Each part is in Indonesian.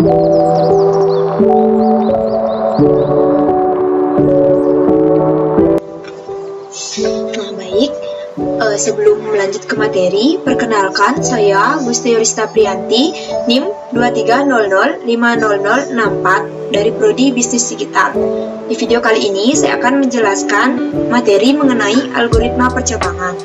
Baik, sebelum lanjut ke materi, perkenalkan saya Gusti Yorista Priyanti, NIM 2300500064 dari Prodi Bisnis Digital. Di video kali ini saya akan menjelaskan materi mengenai algoritma percabangan.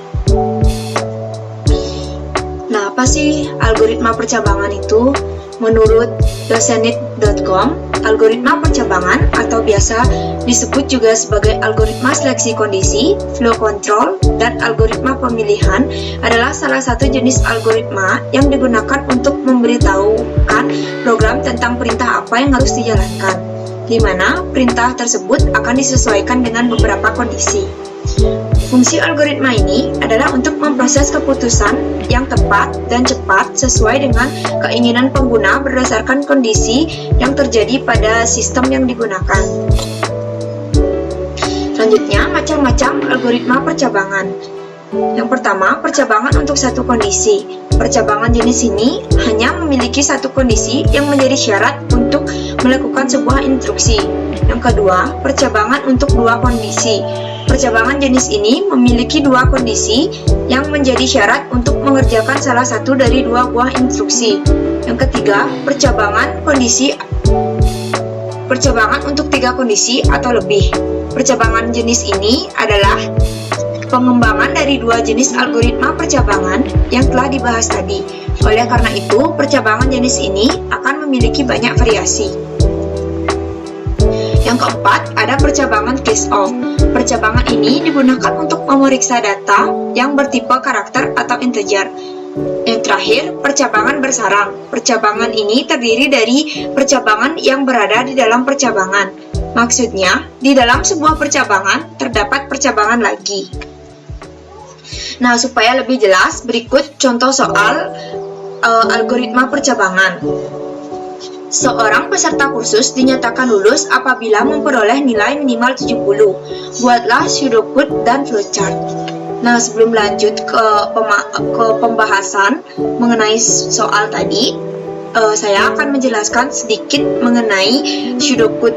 Nah, apa sih algoritma percabangan itu? Menurut dosenit.com, algoritma percabangan atau biasa disebut juga sebagai algoritma seleksi kondisi, flow control, dan algoritma pemilihan adalah salah satu jenis algoritma yang digunakan untuk memberitahukan program tentang perintah apa yang harus dijalankan, di mana perintah tersebut akan disesuaikan dengan beberapa kondisi. Fungsi algoritma ini adalah untuk memproses keputusan yang tepat dan cepat sesuai dengan keinginan pengguna berdasarkan kondisi yang terjadi pada sistem yang digunakan. Selanjutnya, macam-macam algoritma percabangan. Yang pertama, percabangan untuk satu kondisi. Percabangan jenis ini hanya memiliki satu kondisi yang menjadi syarat untuk melakukan sebuah instruksi. Yang kedua, percabangan untuk dua kondisi. Percabangan jenis ini memiliki dua kondisi yang menjadi syarat untuk mengerjakan salah satu dari dua buah instruksi. Yang ketiga, percabangan untuk tiga kondisi atau lebih. Percabangan jenis ini adalah pengembangan dari dua jenis algoritma percabangan yang telah dibahas tadi. Oleh karena itu, percabangan jenis ini akan memiliki banyak variasi. Yang keempat, ada percabangan case-off. Percabangan ini digunakan untuk memeriksa data yang bertipe karakter atau integer. Yang terakhir, percabangan bersarang. Percabangan ini terdiri dari percabangan yang berada di dalam percabangan. Maksudnya, di dalam sebuah percabangan terdapat percabangan lagi. Nah, supaya lebih jelas, berikut contoh soal algoritma percabangan. Seorang peserta kursus dinyatakan lulus apabila memperoleh nilai minimal 70. Buatlah pseudocode dan flowchart. Nah, sebelum lanjut ke pembahasan mengenai soal tadi, saya akan menjelaskan sedikit mengenai pseudocode.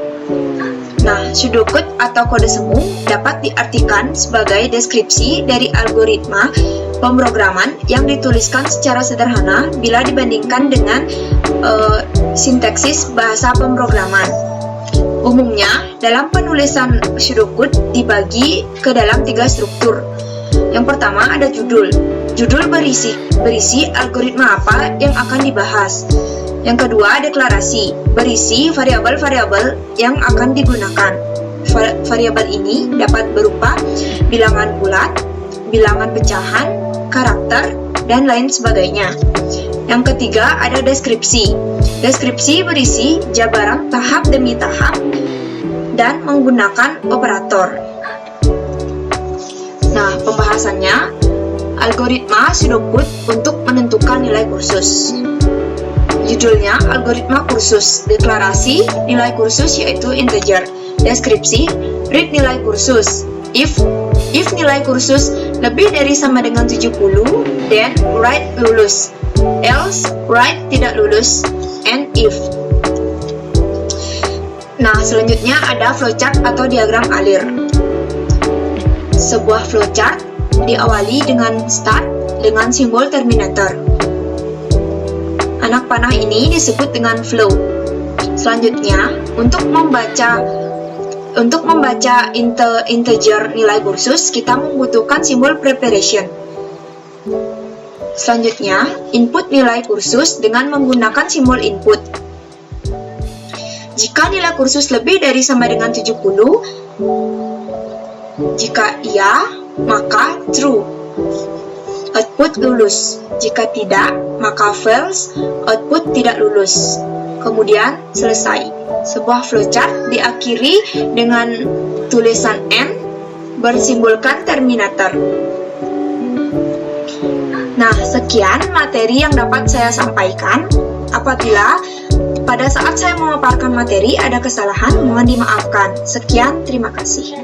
Nah, pseudocode atau kode semu dapat diartikan sebagai deskripsi dari algoritma pemrograman yang dituliskan secara sederhana bila dibandingkan dengan sintaksis bahasa pemrograman. Umumnya, dalam penulisan pseudocode dibagi ke dalam tiga struktur. Yang pertama ada judul. Judul berisi algoritma apa yang akan dibahas. Yang kedua, deklarasi, berisi variabel-variabel yang akan digunakan. Variabel ini dapat berupa bilangan bulat, bilangan pecahan, karakter, dan lain sebagainya. Yang ketiga, ada deskripsi. Deskripsi berisi jabaran tahap demi tahap dan menggunakan operator. Nah, pembahasannya, algoritma pseudocode untuk menentukan nilai kursus. Judulnya algoritma kursus, deklarasi nilai kursus yaitu integer, deskripsi read nilai kursus, if nilai kursus lebih dari sama dengan 70, then write lulus, else write tidak lulus, and if. Nah, selanjutnya ada flowchart atau diagram alir. Sebuah flowchart diawali dengan start dengan simbol terminator. Anak panah ini disebut dengan flow. Selanjutnya, untuk membaca integer nilai kursus, kita membutuhkan simbol preparation. Selanjutnya, input nilai kursus dengan menggunakan simbol input. Jika nilai kursus lebih dari sama dengan 70, jika iya, maka true, output lulus. Jika tidak, maka false, output tidak lulus. Kemudian selesai. Sebuah flowchart diakhiri dengan tulisan N bersimbolkan terminator. Nah, sekian materi yang dapat saya sampaikan. Apabila pada saat saya memaparkan materi ada kesalahan, mohon dimaafkan. Sekian, terima kasih.